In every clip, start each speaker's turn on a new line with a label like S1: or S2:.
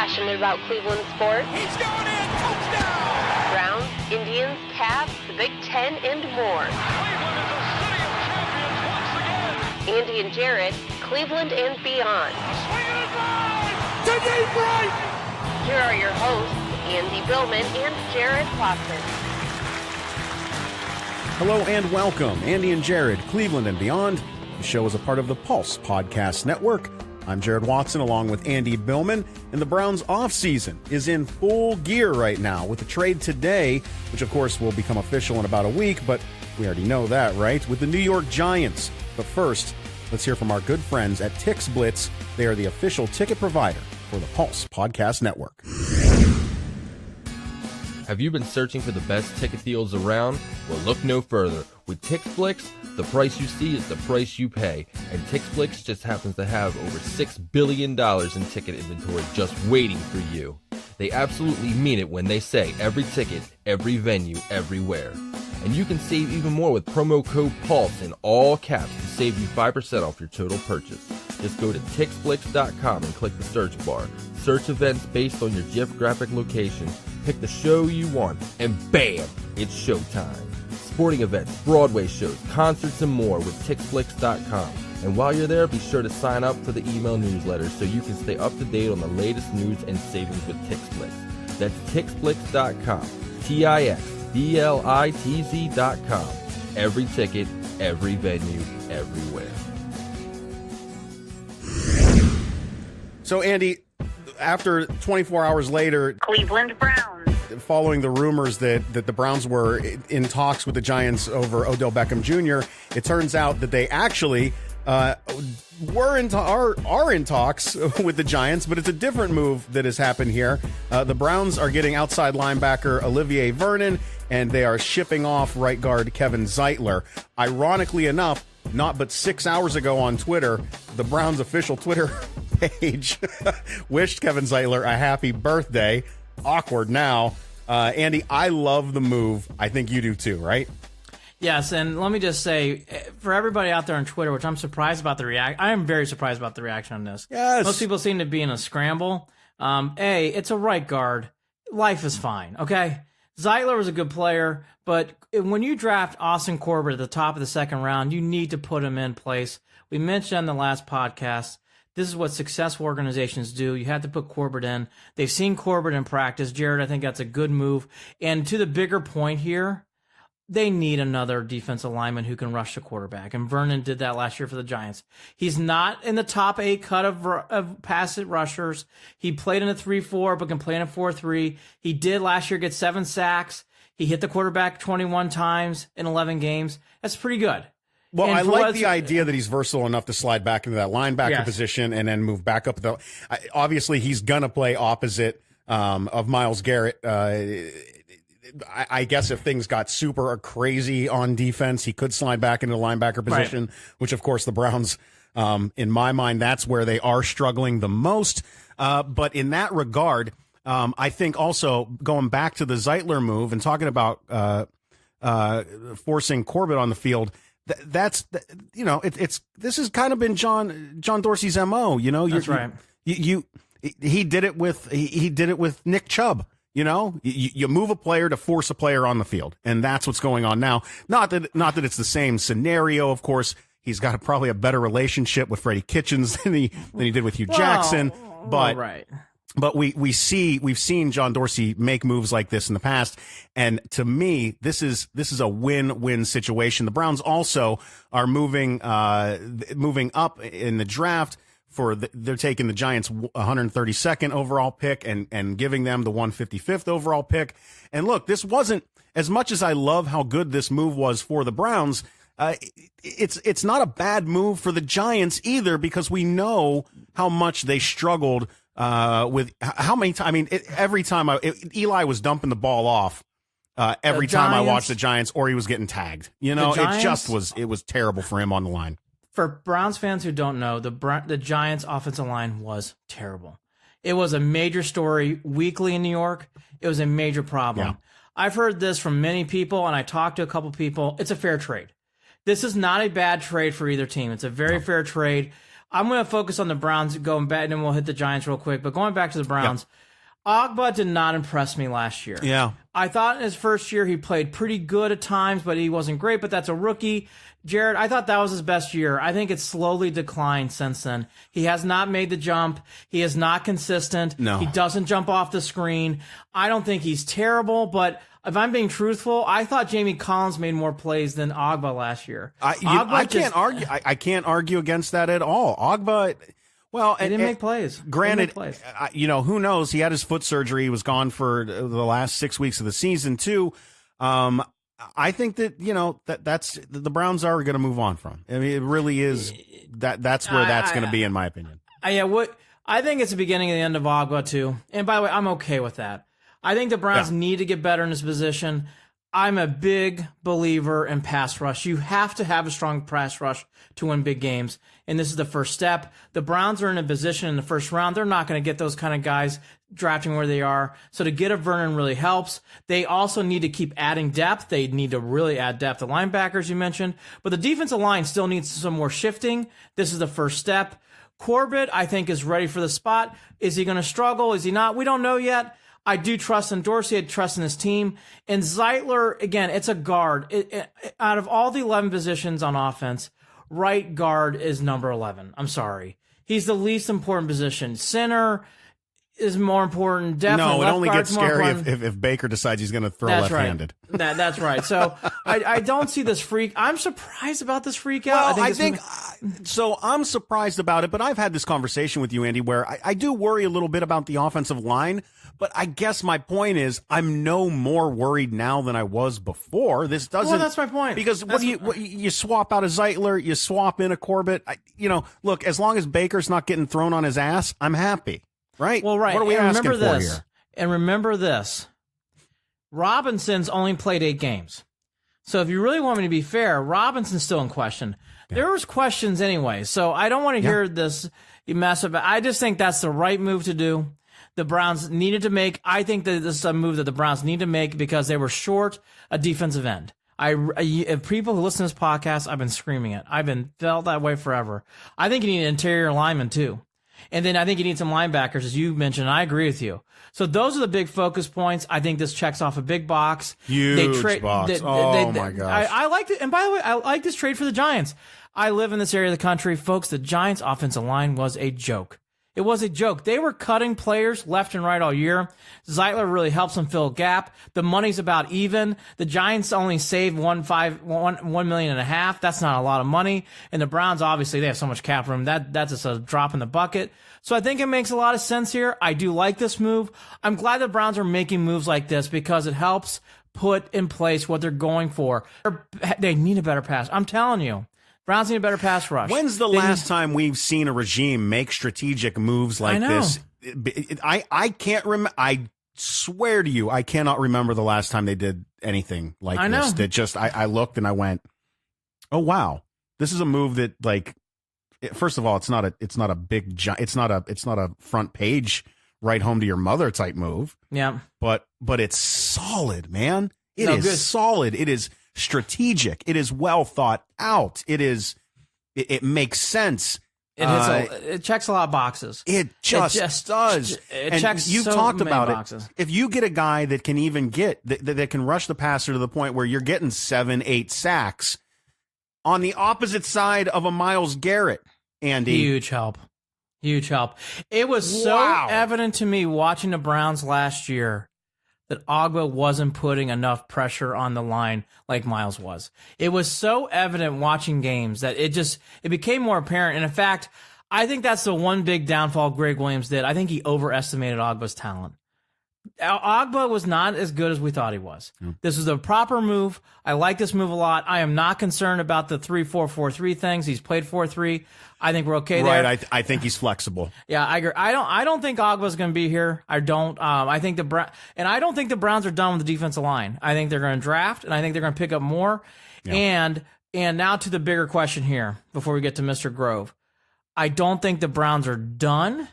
S1: passionate about Cleveland sports.
S2: He's going in, touchdown!
S1: Browns, Indians, Cavs, the Big Ten, and more.
S2: Cleveland is a city of champions once again!
S1: Andy and Jarid, Cleveland and beyond.
S2: Swinging it right! To deep right!
S1: Here are your hosts, Andy Billman and Jarid Watson.
S3: Hello and welcome, Andy and Jarid, Cleveland and beyond. The show is a part of the Pulse Podcast Network. I'm Jarid Watson along with Andy Billman, and the Browns offseason is in full gear right now with the trade today, which of course will become official in about a week, but we already know that, right? With the New York Giants. But first, let's hear from our good friends at Tix Blitz. They are the official ticket provider for the Pulse Podcast Network.
S4: Have you been searching for the best ticket deals around? Well, look no further. With TixFlix, the price you see is the price you pay. And TixFlix just happens to have over $6 billion in ticket inventory just waiting for you. They absolutely mean it when they say every ticket, every venue, everywhere. And you can save even more with promo code PULSE in all caps to save you 5% off your total purchase. Just go to TixFlix.com and click the search bar. Search events based on your geographic location. Pick the show you want, and bam, it's showtime. Sporting events, Broadway shows, concerts, and more with TixFlix.com. And while you're there, be sure to sign up for the email newsletter so you can stay up to date on the latest news and savings with TixFlix. That's TixFlix.com, TixBlitz.com. Every ticket, every venue, everywhere.
S3: So, Andy, after 24 hours later,
S1: Cleveland Browns.
S3: Following the rumors that the Browns were in talks with the Giants over Odell Beckham Jr., it turns out that they actually are in talks with the Giants, but it's a different move that has happened here. The Browns are getting outside linebacker Olivier Vernon, and they are shipping off right guard Kevin Zeitler. Ironically enough, not but 6 hours ago on Twitter, the Browns' official Twitter page wished Kevin Zeitler a happy birthday. Awkward now. Andy, I love the move. I think you do too, right?
S5: Yes, and let me just say, for everybody out there on Twitter, which I'm surprised about the I am very surprised about the reaction on this.
S3: Yes.
S5: Most people seem to be in a scramble. It's a right guard. Life is fine, okay? Zeitler was a good player, but when you draft Austin Corbett at the top of the second round, you need to put him in place. We mentioned on the last podcast, this is what successful organizations do. You have to put Corbett in. They've seen Corbett in practice. Jarid, I think that's a good move. And to the bigger point here, they need another defensive lineman who can rush the quarterback. And Vernon did that last year for the Giants. He's not in the top 8 cut of pass rushers. He played in a 3-4, but can play in a 4-3. He did last year get 7 sacks. He hit the quarterback 21 times in 11 games. That's pretty good.
S3: Well, I like the idea that he's versatile enough to slide back into that linebacker position and then move back up. Obviously, he's going to play opposite of Myles Garrett. I guess if things got super crazy on defense, he could slide back into the linebacker position, which, of course, the Browns, in my mind, that's where they are struggling the most. But in that regard, I think also going back to the Zeitler move and talking about forcing Corbett on the field, this has kind of been John Dorsey's MO. You know,
S5: that's right.
S3: He did it with Nick Chubb. You know, you move a player to force a player on the field, and that's what's going on now. Not that it's the same scenario. Of course, he's got probably a better relationship with Freddie Kitchens than he did with Hugh Jackson. But
S5: right.
S3: But we've seen John Dorsey make moves like this in the past, and to me, this is a win-win situation. The Browns also are moving up in the draft. They're taking the Giants' 132nd overall pick and giving them the 155th overall pick. And look, this wasn't, as much as I love how good this move was for the Browns, it's not a bad move for the Giants either, because we know how much they struggled with how many times. I mean, every time Eli was dumping the ball off. Every time I watched the Giants, or he was getting tagged. You know, it was terrible for him on the line.
S5: For Browns fans who don't know, the Giants' offensive line was terrible. It was a major story weekly in New York. It was a major problem. Yeah. I've heard this from many people, and I talked to a couple people. It's a fair trade. This is not a bad trade for either team. It's a very fair trade. I'm going to focus on the Browns going back, and then we'll hit the Giants real quick. But going back to the Browns, Ogba did not impress me last year.
S3: Yeah.
S5: I thought in his first year he played pretty good at times, but he wasn't great, but that's a rookie. Jared, I thought that was his best year. I think it's slowly declined since then. He has not made the jump. He is not consistent.
S3: No.
S5: He doesn't jump off the screen. I don't think he's terrible, but if I'm being truthful, I thought Jamie Collins made more plays than Ogba last year.
S3: I can't argue. I can't argue against that at all. Ogba, well,
S5: he didn't make plays.
S3: Granted, who knows? He had his foot surgery. He was gone for the last 6 weeks of the season too. I think that that's the Browns are going to move on from. I mean, it really is that's where that's going to be, in my opinion.
S5: I think it's the beginning of the end of Ogba too. And by the way, I'm okay with that. I think the Browns need to get better in this position. I'm a big believer in pass rush. You have to have a strong pass rush to win big games, and this is the first step. The Browns are in a position in the first round. They're not going to get those kind of guys drafting where they are. So to get a Vernon really helps. They also need to keep adding depth. They need to really add depth to linebackers, you mentioned. But the defensive line still needs some more shifting. This is the first step. Corbett, I think, is ready for the spot. Is he going to struggle? Is he not? We don't know yet. I do trust in Dorsey. I trust in his team. And Zeitler, again, it's a guard. Out of all the 11 positions on offense, right guard is number 11. I'm sorry. He's the least important position. Center is more important. Definitely.
S3: No, it only gets scary if Baker decides he's going to throw left-handed.
S5: Right. That's right. So I don't see this freak. I'm surprised about this freak out.
S3: So I'm surprised about it, but I've had this conversation with you, Andy, where I do worry a little bit about the offensive line. But I guess my point is I'm no more worried now than I was before. This doesn't.
S5: Well, that's my point.
S3: Because you swap out a Zeitler, you swap in a Corbett. Look, as long as Baker's not getting thrown on his ass, I'm happy. Right?
S5: Well, right.
S3: What are we asking for
S5: here? And remember this. Robinson's only played 8 games. So if you really want me to be fair, Robinson's still in question. Yeah. There was questions anyway. So I don't want to hear this mess about. I just think that's the right move to do. The Browns needed to make. I think that this is a move that the Browns need to make because they were short a defensive end. If people who listen to this podcast, I've been screaming it. I've been felt that way forever. I think you need an interior lineman too. And then I think you need some linebackers, as you mentioned. I agree with you. So those are the big focus points. I think this checks off a big box.
S3: Huge box. My gosh.
S5: I like it. And by the way, I like this trade for the Giants. I live in this area of the country. Folks, the Giants' offensive line was a joke. It was a joke. They were cutting players left and right all year. Zeitler really helps them fill a gap. The money's about even. The Giants only saved $1.5 million. That's not a lot of money. And the Browns, obviously, they have so much cap room. That's just a drop in the bucket. So I think it makes a lot of sense here. I do like this move. I'm glad the Browns are making moves like this because it helps put in place what they're going for. They need a better pass. I'm telling you. Browns need a better pass rush.
S3: When's the last time we've seen a regime make strategic moves like this? I can't remember. I swear to you, I cannot remember the last time they did anything like this. That just I looked and I went, oh wow, this is a move that first of all, it's not a big it's not a front page right home to your mother type move.
S5: Yeah,
S3: but it's solid, man. It is solid. It is strategic. It is well thought out. It makes sense.
S5: It checks a lot of boxes.
S3: It just does.
S5: It checks
S3: you've
S5: so
S3: talked
S5: many
S3: about
S5: boxes.
S3: It. If you get a guy that can even that can rush the passer to the point where you're getting 7-8 sacks on the opposite side of a Myles Garrett, Andy.
S5: Huge help. It was so evident to me watching the Browns last year that Ogba wasn't putting enough pressure on the line like Myles was. It was so evident watching games that it became more apparent. And in fact, I think that's the one big downfall Greg Williams did. I think he overestimated Ogba's talent. Ogba was not as good as we thought he was. This is a proper move. I like this move a lot. I am not concerned about the 3-4-4-3 things. He's played 4-3. I think we're okay there.
S3: Right. I think he's flexible.
S5: Yeah, I agree. I don't think Ogba's going to be here. I don't. I think I don't think the Browns are done with the defensive line. I think they're going to draft, and I think they're going to pick up more. Yeah. And now to the bigger question here before we get to Mr. Grove. I don't think the Browns are done.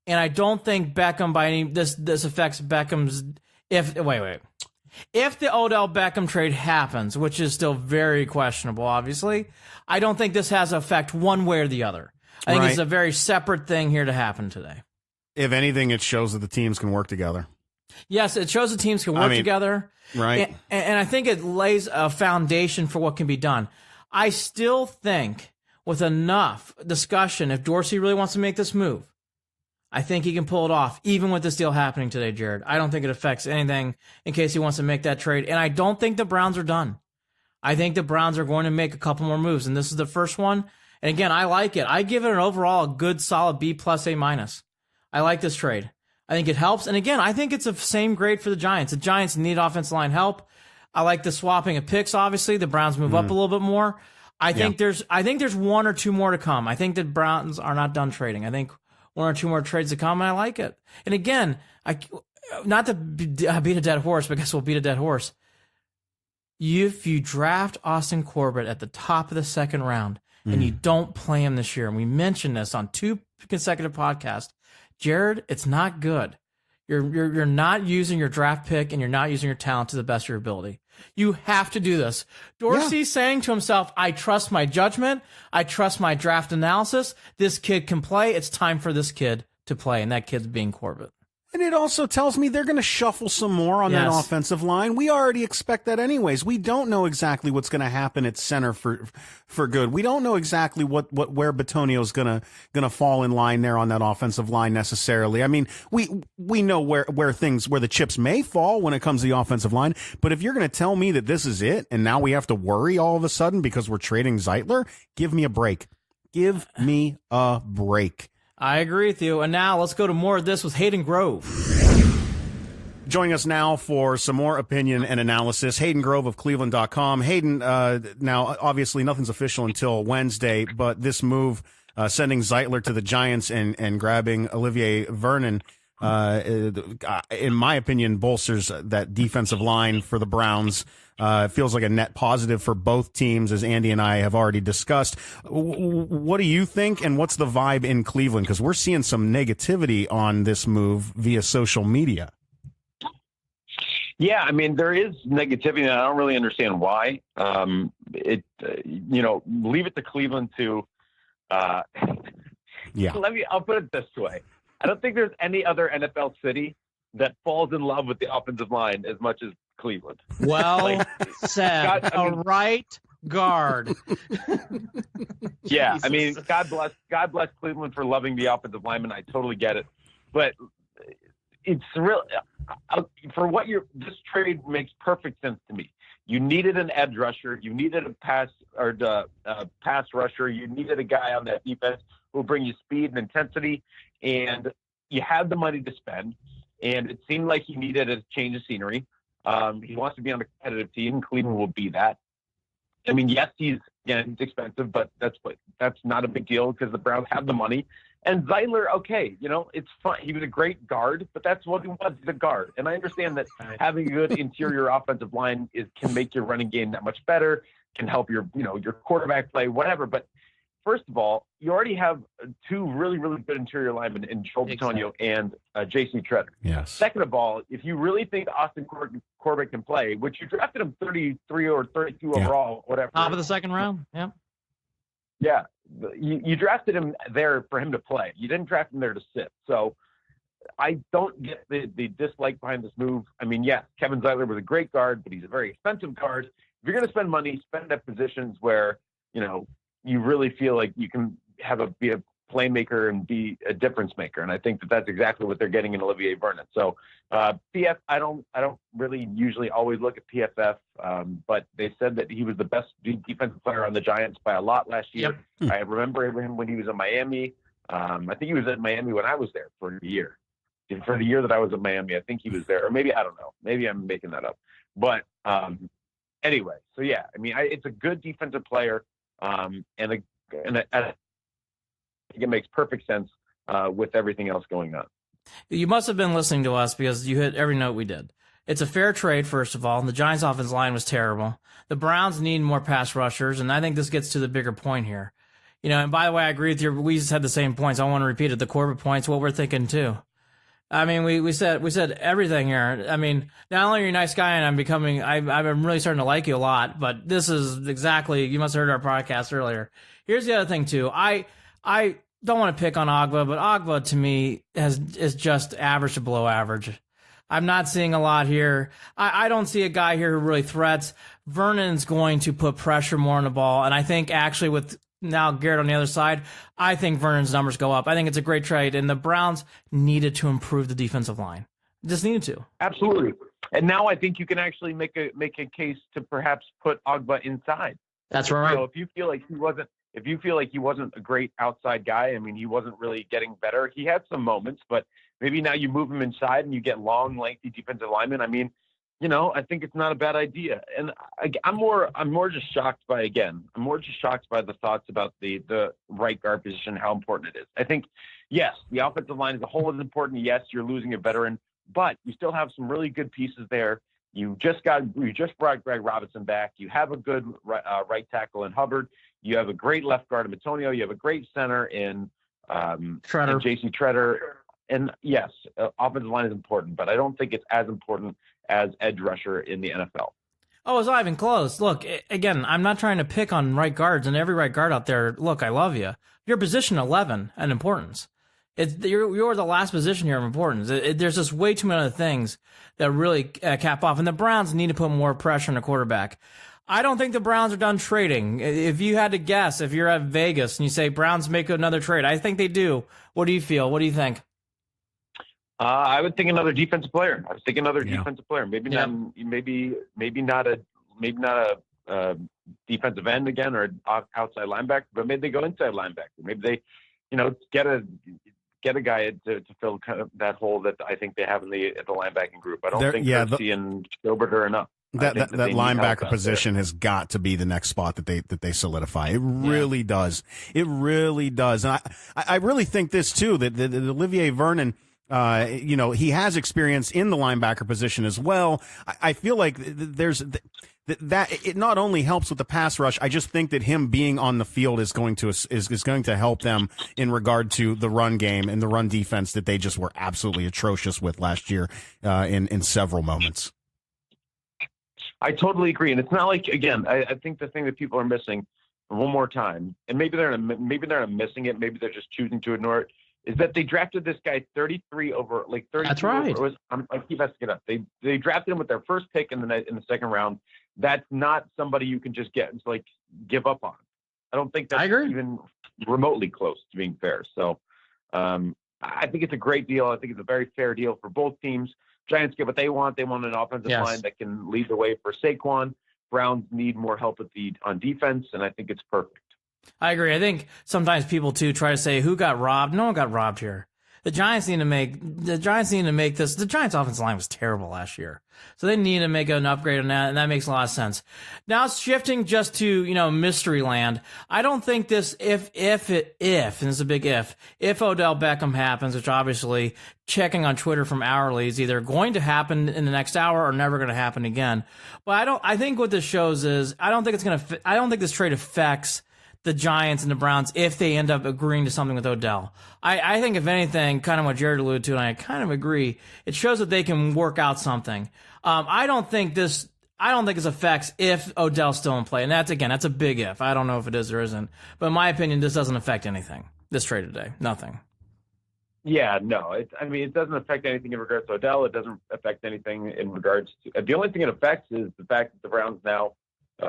S5: And I don't think Beckham this affects Beckham's if the Odell Beckham trade happens, which is still very questionable, obviously, I don't think this has an effect one way or the other. I think
S3: Right.
S5: it's a very separate thing here to happen today.
S3: If anything, it shows that the teams can work together.
S5: Yes, it shows the teams can work together.
S3: Right.
S5: And I think it lays a foundation for what can be done. I still think with enough discussion, if Dorsey really wants to make this move, I think he can pull it off, even with this deal happening today, Jared. I don't think it affects anything in case he wants to make that trade. And I don't think the Browns are done. I think the Browns are going to make a couple more moves, and this is the first one. And again, I like it. I give it an overall good, solid B plus, A minus. I like this trade. I think it helps. And again, I think it's the same grade for the Giants. The Giants need offensive line help. I like the swapping of picks, obviously. The Browns move up a little bit more. I think there's one or two more to come. I think the Browns are not done trading. I think one or two more trades to come, and I like it. And again, not to beat a dead horse, but I guess we'll beat a dead horse. If you draft Austin Corbett at the top of the second round and you don't play him this year, and we mentioned this on 2 consecutive podcasts, Jared, it's not good. You're not using your draft pick and you're not using your talent to the best of your ability. You have to do this. Dorsey's saying to himself, I trust my judgment. I trust my draft analysis. This kid can play. It's time for this kid to play, and that kid's being Corbett.
S3: And it also tells me they're going to shuffle some more on that offensive line. We already expect that anyways. We don't know exactly what's going to happen at center for good. We don't know exactly where Bitonio's going to fall in line there on that offensive line necessarily. I mean, we know where the chips may fall when it comes to the offensive line. But if you're going to tell me that this is it and now we have to worry all of a sudden because we're trading Zeitler, give me a break. Give me a break.
S5: I agree with you. And now let's go to more of this with Hayden Grove.
S3: Joining us now for some more opinion and analysis, Hayden Grove of Cleveland.com. Hayden, now obviously nothing's official until Wednesday, but this move sending Zeitler to the Giants and grabbing Olivier Vernon, in my opinion, bolsters that defensive line for the Browns. It feels like a net positive for both teams, as Andy and I have already discussed. What do you think, and what's the vibe in Cleveland? Because we're seeing some negativity on this move via social media.
S6: Yeah, I mean, there is negativity, and I don't really understand why. Leave it to Cleveland to. I'll put it this way: I don't think there's any other NFL city that falls in love with the offensive line as much as Cleveland.
S5: Well said. Right guard.
S6: Yeah, I mean, God bless Cleveland for loving the offensive lineman. I totally get it, but it's real for what this trade makes perfect sense to me. You needed an edge rusher, you needed a pass rusher, you needed a guy on that defense who will bring you speed and intensity, and you had the money to spend. And it seemed like he needed a change of scenery. He wants to be on a competitive team. Cleveland will be that. I mean, yes, he's expensive, but that's not a big deal because the Browns have the money. And Zeitler, okay, it's fun. He was a great guard, but that's what he was, he's a guard. And I understand that having a good interior offensive line can make your running game that much better, can help your quarterback play, whatever. But first of all, you already have 2 really, really good interior linemen in Joel Bitonio and J.C. Treader.
S3: Yes.
S6: Second of all, if you really think Austin Corbett can play, which you drafted him 33 or 32 overall, whatever.
S5: Top of the second round, yeah.
S6: Yeah, you drafted him there for him to play. You didn't draft him there to sit. So I don't get the dislike behind this move. I mean, yes, Kevin Zeitler was a great guard, but he's a very expensive guard. If you're going to spend money, spend at positions where, you really feel like you can be a playmaker and be a difference maker. And I think that's exactly what they're getting in Olivier Vernon. So PF, I don't really usually always look at PFF, but they said that he was the best defensive player on the Giants by a lot last year. Yep. I remember him when he was in Miami. I think he was at Miami when I was there for a year. For the year that I was in Miami, I think he was there. Or maybe, I don't know. Maybe I'm making that up. But anyway, so yeah, I mean, it's a good defensive player. And I think it makes perfect sense with everything else going on.
S5: You must have been listening to us because you hit every note we did. It's a fair trade, first of all, and the Giants' offensive line was terrible. The Browns need more pass rushers, and I think this gets to the bigger point here. And by the way, I agree with you. We just had the same points. I want to repeat it. The Corbett points, what we're thinking too. I mean, we said everything here. I mean, not only are you a nice guy, and I'm really starting to like you a lot, but this is exactly, you must have heard our podcast earlier. Here's the other thing too. I don't want to pick on Agba, but Agba to me is just average to below average. I'm not seeing a lot here. I don't see a guy here who really threats. Vernon's going to put pressure more on the ball, and I think actually with now Garrett on the other side, I think Vernon's numbers go up. I think it's a great trade, and the Browns needed to improve the defensive line. Just needed to.
S6: Absolutely. And now I think you can actually make a case to perhaps put Agba inside.
S7: That's right.
S6: If you feel like he wasn't a great outside guy, I mean, he wasn't really getting better. He had some moments, but maybe now you move him inside and you get long, lengthy defensive linemen. I mean, I think it's not a bad idea. And I'm more just shocked by the thoughts about the right guard position, how important it is. I think, yes, the offensive line as a whole is important. Yes, you're losing a veteran, but you still have some really good pieces there. You just brought Greg Robinson back. You have a good right tackle in Hubbard. You have a great left guard in Antonio. You have a great center in J.C. Treader. And yes, offensive line is important, but I don't think it's as important as edge rusher in the NFL.
S5: Oh, it's not even close. Look, again, I'm not trying to pick on right guards, and every right guard out there, look, I love you. You're position 11 in importance. You're the last position here of importance. There's just way too many other things that really cap off, and the Browns need to put more pressure on the quarterback. I don't think the Browns are done trading. If you had to guess, if you're at Vegas and you say Browns make another trade, I think they do. What do you feel? What do you think?
S6: I would think another defensive player. Defensive player. Maybe not a defensive end again or outside linebacker, but maybe they go inside linebacker. Maybe they, get a guy to fill kind of that hole that I think they have at the linebacking group. I don't think Kirksey and Gilbert are enough.
S3: That linebacker position has got to be the next spot that they solidify. It really does. It really does. And I really think this too, that Olivier Vernon, he has experience in the linebacker position as well. I feel like there's that it not only helps with the pass rush. I just think that him being on the field is going to help them in regard to the run game and the run defense that they just were absolutely atrocious with last year in several moments.
S6: I totally agree, and it's not like, again, I think the thing that people are missing one more time, and maybe they're not missing it, maybe they're just choosing to ignore it, is that they drafted this guy 33 over, like 30.
S7: That's right.
S6: I keep messing it up. They drafted him with their first pick in the second round. That's not somebody you can just give up on. I don't think that's even remotely close to being fair. So I think it's a great deal. I think it's a very fair deal for both teams. Giants get what they want. They want an offensive line that can lead the way for Saquon. Browns need more help on defense, and I think it's perfect.
S5: I agree. I think sometimes people too try to say who got robbed. No one got robbed here. The Giants need to make this. The Giants' offensive line was terrible last year, so they need to make an upgrade on that, and that makes a lot of sense. Now shifting just to mystery land. I don't think this and this is a big if Odell Beckham happens, which obviously checking on Twitter from hourly is either going to happen in the next hour or never going to happen again. But I think what this shows is I don't think this trade affects the Giants and the Browns if they end up agreeing to something with Odell. I think if anything, kind of what Jared alluded to, and I kind of agree, it shows that they can work out something. I don't think this affects if Odell's still in play, and that's a big if. I don't know if it is or isn't, but in my opinion, this doesn't affect anything. This trade today, nothing.
S6: Yeah, no. It doesn't affect anything in regards to Odell. It doesn't affect anything in regards to the only thing it affects is the fact that the Browns now,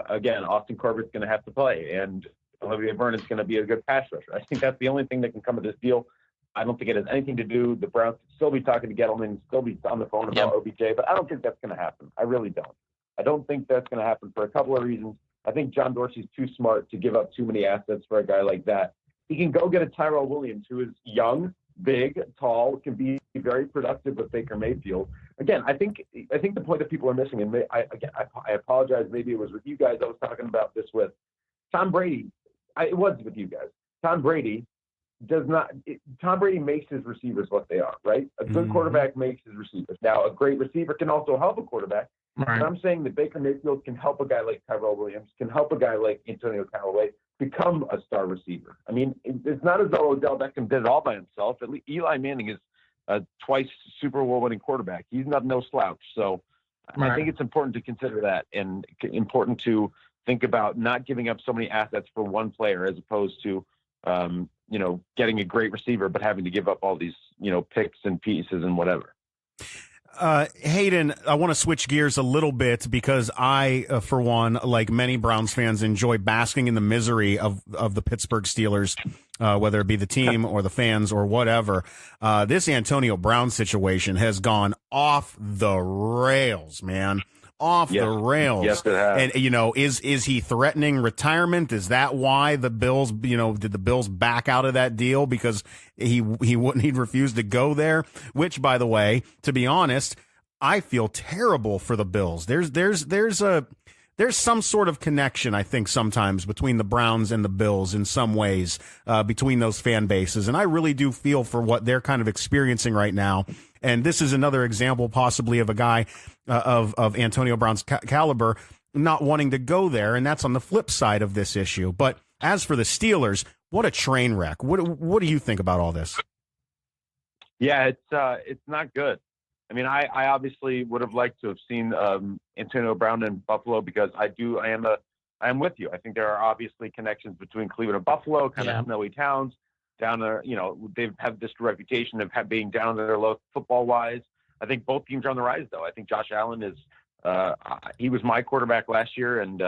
S6: again, Austin Corbett's going to have to play, and Olivier Vernon is going to be a good pass rusher. I think that's the only thing that can come of this deal. I don't think it has anything to do. The Browns could still be talking to Gettleman, still be on the phone about OBJ, but I don't think that's going to happen. I really don't. I don't think that's going to happen for a couple of reasons. I think John Dorsey's too smart to give up too many assets for a guy like that. He can go get a Tyrell Williams, who is young, big, tall, can be very productive with Baker Mayfield. Again, I think the point that people are missing, and I apologize, maybe it was with you guys I was talking about this with, Tom Brady. It was with you guys. Tom Brady makes his receivers what they are, right? A good quarterback makes his receivers. Now, a great receiver can also help a quarterback. Right. And I'm saying that Baker Mayfield can help a guy like Tyrell Williams, can help a guy like Antonio Callaway become a star receiver. I mean, it's not as though Odell Beckham did it all by himself. At least Eli Manning is a twice Super Bowl winning quarterback. He's not no slouch. So I think it's important to consider that, and important to think about not giving up so many assets for one player as opposed to getting a great receiver, but having to give up all these, picks and pieces and whatever.
S3: Hayden, I want to switch gears a little bit because I, for one, like many Browns fans, enjoy basking in the misery of the Pittsburgh Steelers, whether it be the team or the fans or whatever. This Antonio Brown situation has gone off the rails, man. Off the rails.
S6: Yes, it has.
S3: And, is he threatening retirement? Is that why the Bills, did the Bills back out of that deal because he'd refused to go there? Which, by the way, to be honest, I feel terrible for the Bills. There's some sort of connection, I think, sometimes between the Browns and the Bills in some ways, between those fan bases. And I really do feel for what they're kind of experiencing right now. And this is another example possibly of a guy of Antonio Brown's caliber not wanting to go there. And that's on the flip side of this issue. But as for the Steelers, what a train wreck. What do you think about all this?
S6: Yeah, it's not good. I mean, I obviously would have liked to have seen Antonio Brown in Buffalo because I am with you. I think there are obviously connections between Cleveland and Buffalo, kind of snowy towns down there. They've had this reputation of being down there low football wise. I think both teams are on the rise, though. I think Josh Allen is he was my quarterback last year, and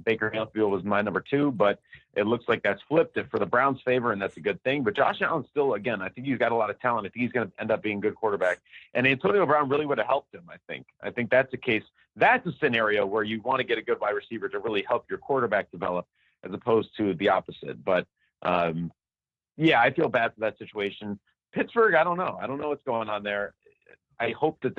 S6: Baker Mayfield was my number 2, but it looks like that's flipped it for the Browns' favor, and that's a good thing. But Josh Allen still, again, I think he's got a lot of talent. I think he's going to end up being a good quarterback. And Antonio Brown really would have helped him, I think. I think that's the case. That's a scenario where you want to get a good wide receiver to really help your quarterback develop as opposed to the opposite. But, yeah, I feel bad for that situation. Pittsburgh, I don't know. I don't know what's going on there. I hope that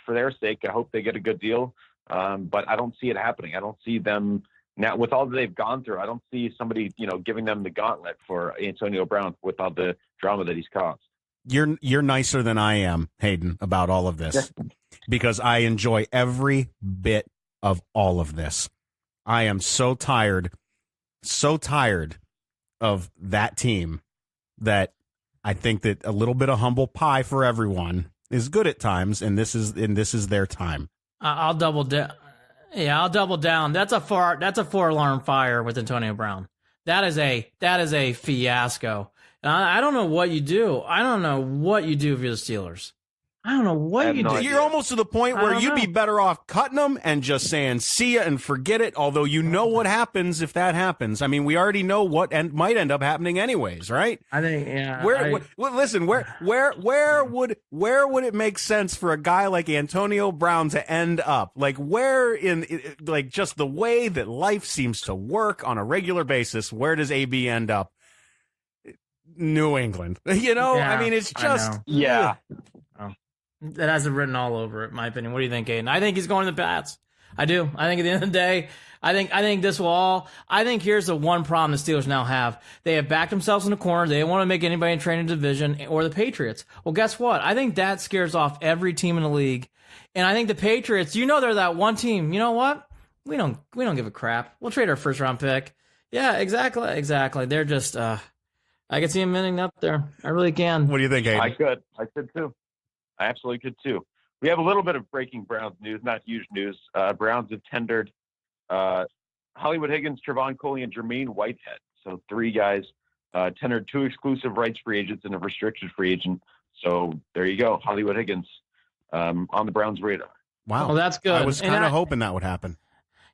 S6: for their sake, I hope they get a good deal. But I don't see it happening. I don't see them now with all that they've gone through. I don't see somebody, giving them the gauntlet for Antonio Brown with all the drama that he's caused.
S3: You're nicer than I am, Hayden, about all of this because I enjoy every bit of all of this. I am so tired of that team that I think that a little bit of humble pie for everyone is good at times, and this is their time.
S5: I'll double down. Yeah, I'll double down. That's a 4-alarm fire with Antonio Brown. That is a fiasco. And I don't know what you do. I don't know what you do if you're the Steelers. I don't know what you do.
S3: You're almost to the point where you'd be better off cutting them and just saying see ya and forget it. Although you know what happens if that happens. I mean, we already know what might end up happening anyways, right?
S5: I think yeah.
S3: Listen, where would it make sense for a guy like Antonio Brown to end up? Like where like just the way that life seems to work on a regular basis, where does AB end up? New England. Yeah, I mean, it's just
S6: yeah.
S5: That has it written all over it, in my opinion. What do you think, Aiden? I think he's going to the Pats. I do. I think at the end of the day, I think this will all. I think here's the one problem the Steelers now have. They have backed themselves in the corner. They don't want to make anybody in training division or the Patriots. Well, guess what? I think that scares off every team in the league. And I think the Patriots, they're that one team. You know what? We don't give a crap. We'll trade our first round pick. Yeah, exactly. They're just. I could see him ending up there. I really can.
S3: What do you think, Aiden?
S6: I could too. I absolutely could too. We have a little bit of breaking Browns news, not huge news. Browns have tendered Hollywood Higgins, Trevon Coley, and Jermaine Whitehead. So 3 guys tendered 2 exclusive rights free agents and a restricted free agent. So there you go, Hollywood Higgins on the Browns' radar.
S3: Wow,
S5: well, that's good.
S3: I was kind of hoping that would happen.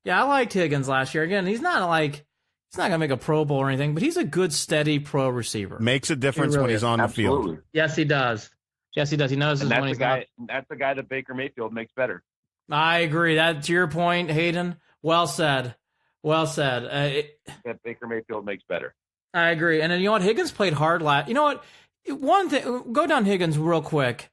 S5: Yeah, I liked Higgins last year. Again, he's not going to make a Pro Bowl or anything, but he's a good, steady pro receiver.
S3: Makes a difference when he's on the field.
S5: Yes, he does. He knows
S6: and
S5: when he's not.
S6: That's the guy that Baker Mayfield makes better.
S5: I agree. That's your point, Hayden. Well said. That
S6: Baker Mayfield makes better.
S5: I agree. And then you know what? Higgins played hard last. You know what? One thing. Go down Higgins real quick.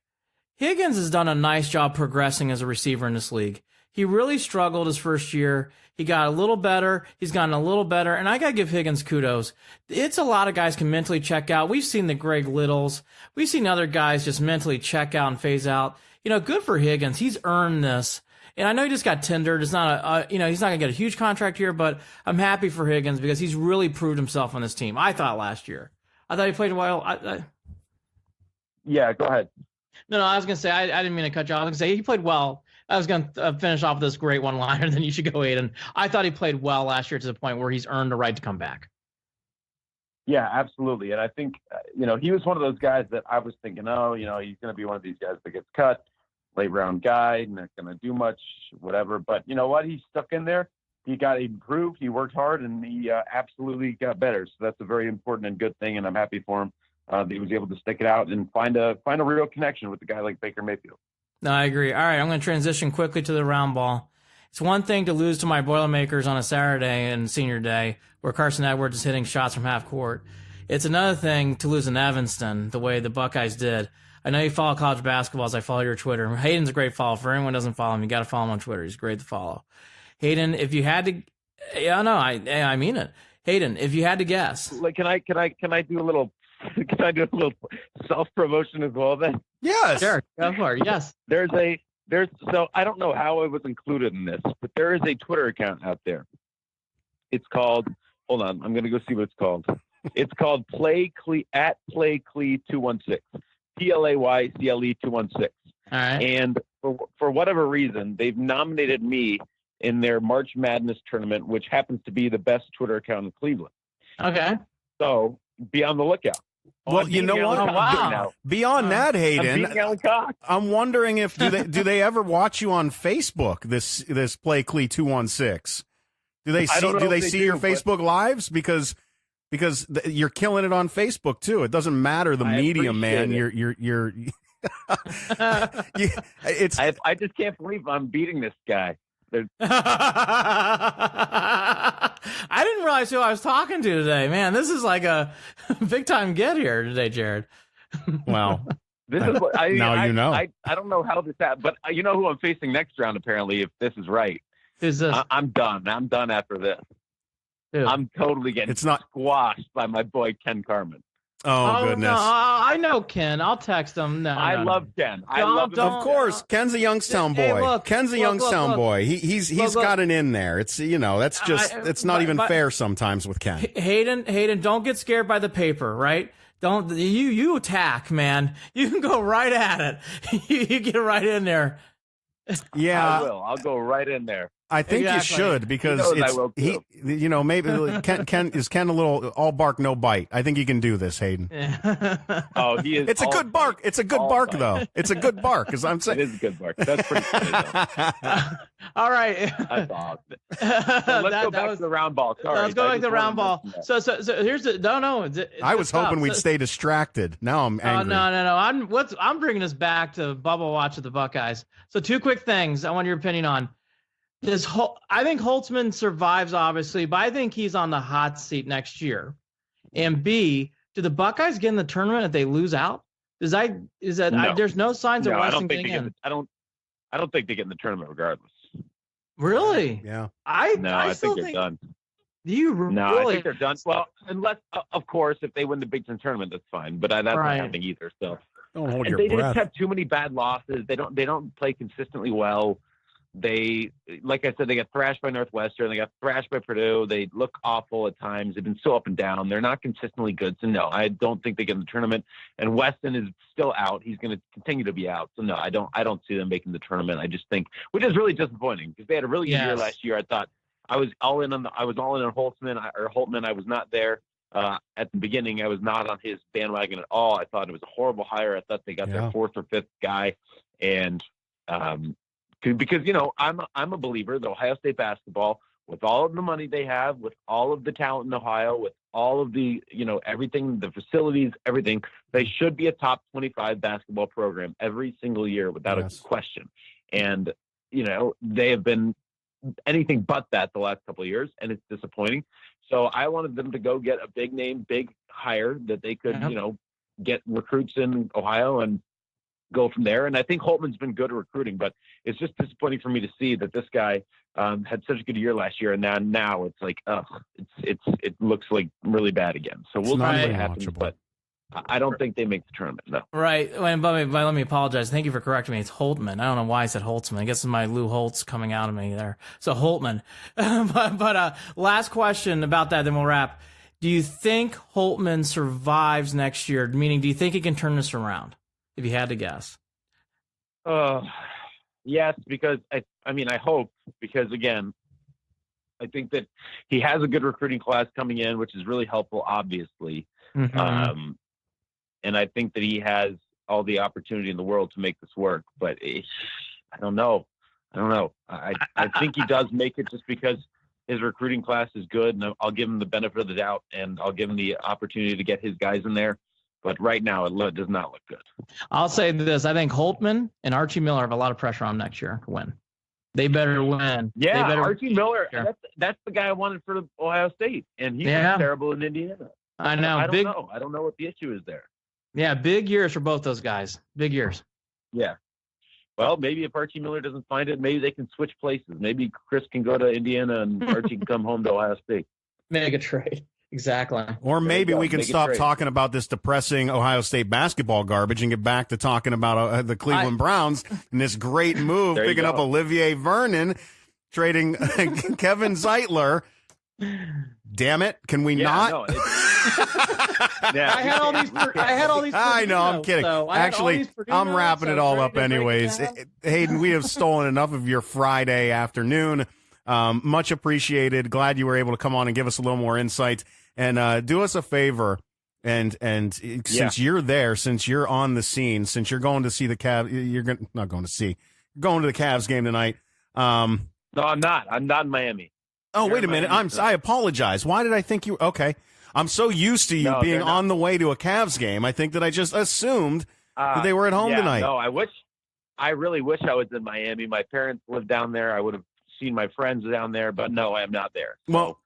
S5: Higgins has done a nice job progressing as a receiver in this league. He really struggled his first year. He got a little better. He's gotten a little better. And I got to give Higgins kudos. It's a lot of guys can mentally check out. We've seen the Greg Littles. We've seen other guys just mentally check out and phase out. Good for Higgins. He's earned this. And I know he just got tendered. It's not he's not going to get a huge contract here, but I'm happy for Higgins because he's really proved himself on this team. I thought last year. I thought he played well.
S6: Yeah, go ahead.
S5: No, I was going to say, I didn't mean to cut you off. I was going to say he played well. I was going to finish off this great one-liner, then you should go, Aiden. I thought he played well last year to the point where he's earned the right to come back.
S6: Yeah, absolutely. And I think, he was one of those guys that I was thinking, he's going to be one of these guys that gets cut, late round guy, not going to do much, whatever. But you know what? He stuck in there. He improved. He worked hard, and he absolutely got better. So that's a very important and good thing. And I'm happy for him that he was able to stick it out and find a real connection with a guy like Baker Mayfield.
S5: No, I agree. All right, I'm going to transition quickly to the round ball. It's one thing to lose to my Boilermakers on a Saturday and senior day where Carson Edwards is hitting shots from half court. It's another thing to lose in Evanston the way the Buckeyes did. I know you follow college basketball as I follow your Twitter. Hayden's a great follow. For anyone who doesn't follow him, you got to follow him on Twitter. He's great to follow. Hayden, if you had to, I mean it. Hayden, if you had to guess,
S6: like, can I do a little, self promotion as well then?
S3: Yes.
S5: Sure, go for it. Yes.
S6: So I don't know how it was included in this, but there is a Twitter account out there. It's called, hold on, I'm going to go see what it's called. It's called PlayClee216, PlayCle216.
S5: All right.
S6: And for whatever reason, they've nominated me in their March Madness tournament, which happens to be the best Twitter account in Cleveland.
S5: Okay.
S6: So be on the lookout.
S3: Well, you know what?
S5: Wow.
S3: Beyond that, Hayden, I'm wondering if do they ever watch you on Facebook? This PlayClee216. Do they see your Facebook lives because you're killing it on Facebook too? It doesn't matter the medium, man. You're it's.
S6: I just can't believe I'm beating this guy.
S5: I didn't realize who I was talking to today. Man, this is like a big time get here today, Jared.
S3: Well,
S6: this is what
S3: now you know.
S6: I don't know how this happened, but you know who I'm facing next round. Apparently, if this is right,
S5: who's this?
S6: I'm done. I'm done after this.
S5: Who?
S6: I'm totally getting squashed by my boy Ken Carmen.
S3: Oh, goodness.
S5: No, I know Ken. I'll text him.
S6: I love Ken. I love him.
S3: Of course, Ken's a Youngstown boy.
S5: Hey, look,
S3: Ken's a Youngstown boy. He's got an in there. It's that's just it's not even fair sometimes with Ken.
S5: Hayden, don't get scared by the paper, right? Don't you attack, man. You can go right at it. you get right in there.
S3: Yeah,
S6: I will. I'll go right in there.
S3: I think you should because maybe Ken is a little all bark no bite. I think you can do this, Hayden.
S6: Oh, he is.
S3: It's a good bark. It's a good bark though. It's a good bark, as I'm saying.
S6: It is a good bark. That's pretty funny.
S5: All right.
S6: That's awesome. So let's go back to the round ball. Sorry,
S5: let's go back to the round ball. So here's the no.
S3: I was hoping we'd stay distracted. Now I'm angry.
S5: No. I'm bringing us back to Bubble Watch of the Buckeyes. So two quick things I want your opinion on. I think Holtzman survives, obviously, but I think he's on the hot seat next year. And B, do the Buckeyes get in the tournament if they lose out? There's no signs of Weston getting in.
S6: I don't think they get in the tournament regardless.
S5: Really?
S3: Yeah.
S6: I think they're done.
S5: Do you really?
S6: No, I think they're done. Well, unless, of course, if they win the Big Ten tournament, that's fine. But that's not happening either. So
S3: don't hold your
S6: they
S3: breath.
S6: just have too many bad losses. They don't play consistently well. They, like I said, they got thrashed by Northwestern. They got thrashed by Purdue. They look awful at times. They've been so up and down. They're not consistently good. So, no, I don't think they get in the tournament. And Weston is still out. He's going to continue to be out. So, no, I don't see them making the tournament. I just think, which is really disappointing because they had a really good year last year. I thought I was all in on Holtman. I was not there at the beginning. I was not on his bandwagon at all. I thought it was a horrible hire. I thought they got their fourth or fifth guy. And, because I'm a believer that Ohio State basketball, with all of the money they have, with all of the talent in Ohio, with all of the everything, the facilities, everything, they should be a top 25 basketball program every single year without a question. And they have been anything but that the last couple of years, and it's disappointing. So I wanted them to go get a big name, big hire that they could get recruits in Ohio and go from there. And I think Holtman's been good at recruiting, but it's just disappointing for me to see that this guy had such a good year last year, and now it's like, it looks like really bad again. So we'll see what happens, but I don't think they make the tournament. No.
S5: Right. But let me apologize. Thank you for correcting me. It's Holtman. I don't know why I said Holtzman. I guess it's my Lou Holtz coming out of me there. So Holtman. but last question about that, then we'll wrap. Do you think Holtman survives next year? Meaning, do you think he can turn this around? If you had to guess.
S6: Yes, because I hope, because again, I think that he has a good recruiting class coming in, which is really helpful, obviously.
S5: Mm-hmm.
S6: And I think that he has all the opportunity in the world to make this work. But I don't know. I think he does make it just because his recruiting class is good, and I'll give him the benefit of the doubt, and I'll give him the opportunity to get his guys in there. But right now, it does not look good.
S5: I'll say this. I think Holtman and Archie Miller have a lot of pressure on next year to win. They better win.
S6: Yeah,
S5: they better,
S6: Archie Miller,
S5: sure.
S6: that's the guy I wanted for Ohio State, and he's terrible in Indiana.
S5: I know.
S6: I don't know what the issue is there.
S5: Yeah, big years for both those guys. Big years.
S6: Yeah. Well, maybe if Archie Miller doesn't find it, maybe they can switch places. Maybe Chris can go to Indiana and Archie can come home to Ohio State.
S5: Make a trade. Exactly.
S3: Or maybe we can stop talking about this depressing Ohio State basketball garbage and get back to talking about the Cleveland Browns and this great move, picking up Olivier Vernon, trading Kevin Zeitler. Damn it! Can we not?
S6: No,
S5: I had all these.
S3: I know. I'm kidding. Actually, I'm wrapping it all up anyways. Hayden, we have stolen enough of your Friday afternoon. Much appreciated. Glad you were able to come on and give us a little more insight. And do us a favor, and since you're there, since you're on the scene, since you're going to see the Cavs, you're going to the Cavs game tonight.
S6: No, I'm not. I'm not in Miami.
S3: Oh, wait a minute. I apologize. Why did I think you? Okay, I'm so used to you being on the way to a Cavs game. I think that I just assumed that they were at home tonight.
S6: No, I really wish I was in Miami. My parents live down there. I would have seen my friends down there, but no, I am not there. So
S3: well,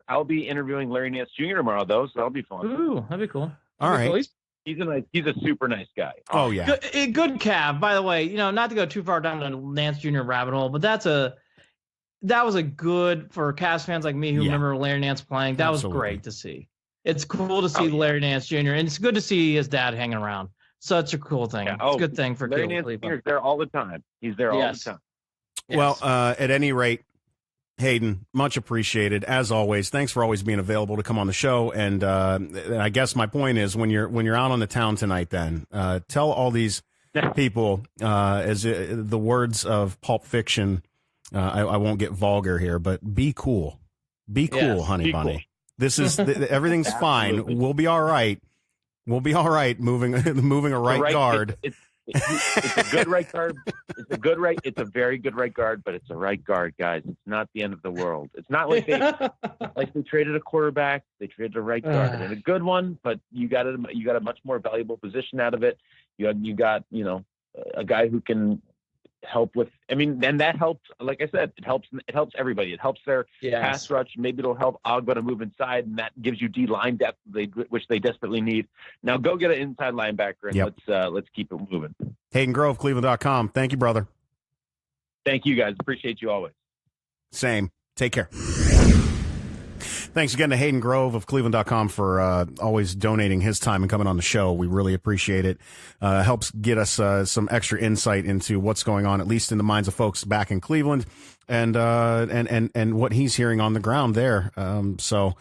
S6: I'll be interviewing Larry Nance Jr. tomorrow, though, so that'll be fun.
S5: Ooh, that'd be cool.
S3: All right.
S5: Cool.
S6: He's a super nice guy.
S3: Oh yeah,
S5: good Cav. By the way, not to go too far down the Nance Jr. rabbit hole, but that was a good for Cavs fans like me who remember Larry Nance playing. That was great to see. It's cool to see Larry Nance Jr. and it's good to see his dad hanging around. Such a cool thing. It's a good thing for
S6: Larry Nance Jr. is there all the time. He's there all the time.
S3: Yes. Well, at any rate, Hayden, much appreciated as always. Thanks for always being available to come on the show. And I guess my point is when you're out on the town tonight, then tell all these people, as the words of Pulp Fiction. I won't get vulgar here, but be cool. Be cool, honey bunny. Cool. This is everything's fine. We'll be all right. We'll be all right. Moving a right guard.
S6: It's a good right guard. It's a very good right guard, but it's a right guard, guys. It's not the end of the world. It's not like they traded a quarterback. They traded a right guard and a good one, but you got a much more valuable position out of it. You got a guy who can help with. I mean, and that helps. Like I said, it helps everybody. It helps their pass rush. Maybe it'll help Agba to move inside, and that gives you D line depth, which they desperately need. Now go get an inside linebacker, and let's keep it moving.
S3: Hayden Grove, Cleveland.com. Thank you, brother.
S6: Thank you, guys. Appreciate you always.
S3: Same. Take care. Thanks again to Hayden Grove of Cleveland.com for always donating his time and coming on the show. We really appreciate it. Helps get us some extra insight into what's going on, at least in the minds of folks back in Cleveland, and what he's hearing on the ground there. So,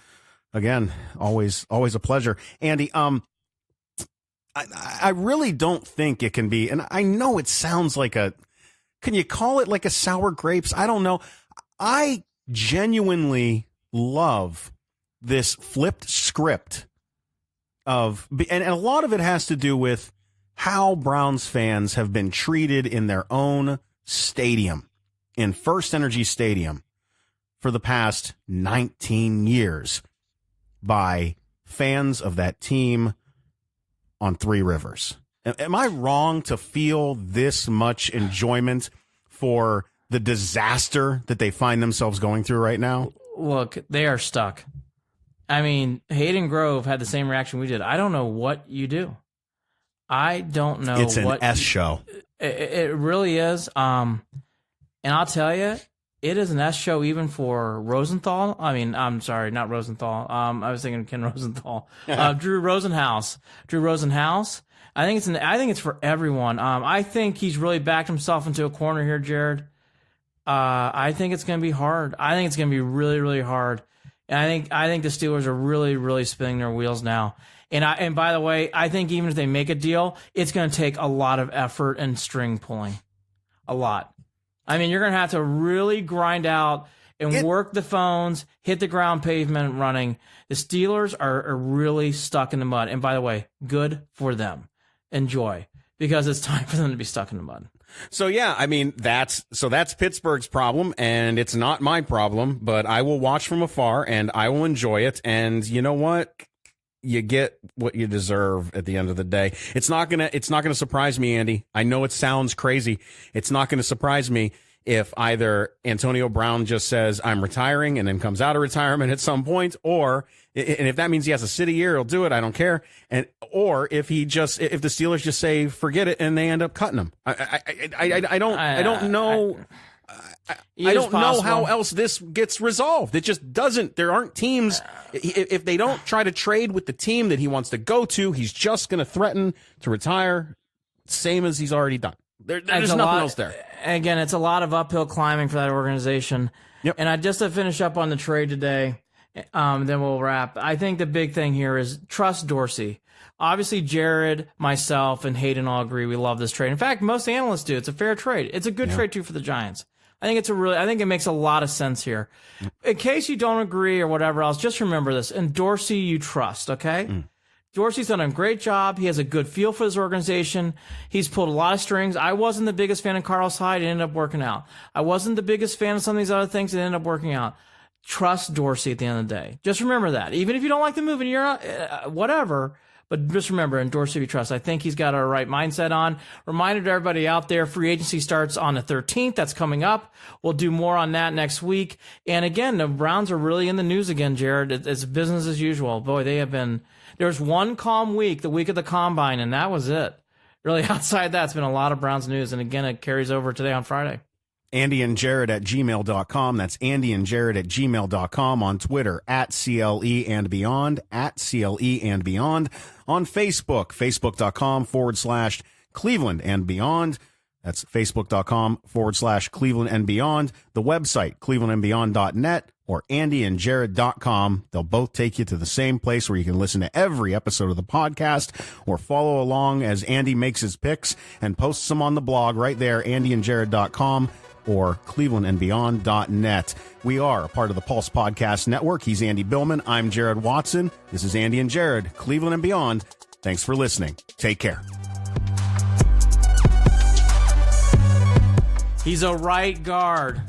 S3: again, always a pleasure. Andy, I really don't think it can be, and I know it sounds like can you call it like a sour grapes? I don't know. I genuinely love this flipped script and a lot of it has to do with how Browns fans have been treated in their own stadium, in First Energy Stadium, for the past 19 years by fans of that team on Three Rivers. Am I wrong to feel this much enjoyment for the disaster that they find themselves going through right now?
S5: Look, they are stuck. I mean, Hayden Grove had the same reaction we did. I don't know what you do. I don't know.
S3: It's an S show.
S5: It really is. And I'll tell you, it is an S show even for Rosenthal. I mean, I'm sorry, not Rosenthal. I was thinking Ken Rosenthal. Drew Rosenhaus. I think it's for everyone. I think he's really backed himself into a corner here, Jared. I think it's going to be hard. I think it's going to be really, really hard. And I think the Steelers are really, really spinning their wheels now. And by the way, I think even if they make a deal, it's going to take a lot of effort and string pulling. A lot. I mean, you're going to have to really grind out and work the phones, hit the ground pavement running. The Steelers are really stuck in the mud. And by the way, good for them. Enjoy, because it's time for them to be stuck in the mud.
S3: So yeah, I mean, that's Pittsburgh's problem, and it's not my problem, but I will watch from afar and I will enjoy it. And you know what? You get what you deserve at the end of the day. It's not gonna surprise me, Andy. I know it sounds crazy. It's not gonna surprise me if either Antonio Brown just says, I'm retiring, and then comes out of retirement at some point, and if that means he has to sit a year, he'll do it. I don't care. Or if the Steelers just say, forget it, and they end up cutting him. I don't know. I don't know how else this gets resolved. It just doesn't. There aren't teams. If they don't try to trade with the team that he wants to go to, he's just going to threaten to retire, same as he's already done. There's nothing else there.
S5: Again, it's a lot of uphill climbing for that organization.
S3: Yep.
S5: And just to finish up on the trade today, then we'll wrap. I think the big thing here is trust Dorsey. Obviously, Jared, myself, and Hayden all agree we love this trade. In fact, most analysts do. It's a fair trade. It's a good trade, too, for the Giants. I think it makes a lot of sense here. In case you don't agree or whatever else, just remember this. In Dorsey, you trust, okay? Dorsey's done a great job. He has a good feel for this organization. He's pulled a lot of strings. I wasn't the biggest fan of Carlos Hyde. It ended up working out. I wasn't the biggest fan of some of these other things. It ended up working out. Trust Dorsey at the end of the day. Just remember that. Even if you don't like the move and you're not, whatever, but just remember, in Dorsey we trust. I think he's got a right mindset on. Reminder to everybody out there, free agency starts on the 13th. That's coming up. We'll do more on that next week. And again, the Browns are really in the news again, Jared. It's business as usual. Boy, they have been. There's one calm week, the week of the Combine, and that was it. Really, outside that, it's been a lot of Browns news. And again, it carries over today on Friday.
S3: Andy and Jared at gmail.com. That's Andy and Jared at gmail.com. On Twitter at CLE and Beyond, at CLE and Beyond. On Facebook, facebook.com/Cleveland and Beyond. That's facebook.com/Cleveland and Beyond. The website, clevelandandbeyond.net or andyandjared.com. They'll both take you to the same place where you can listen to every episode of the podcast or follow along as Andy makes his picks and posts them on the blog right there, andyandjared.com. or clevelandandbeyond.net. We are a part of the Pulse Podcast Network. He's Andy Billman. I'm Jared Watson. This is Andy and Jared, Cleveland and Beyond. Thanks for listening. Take care.
S5: He's a right guard.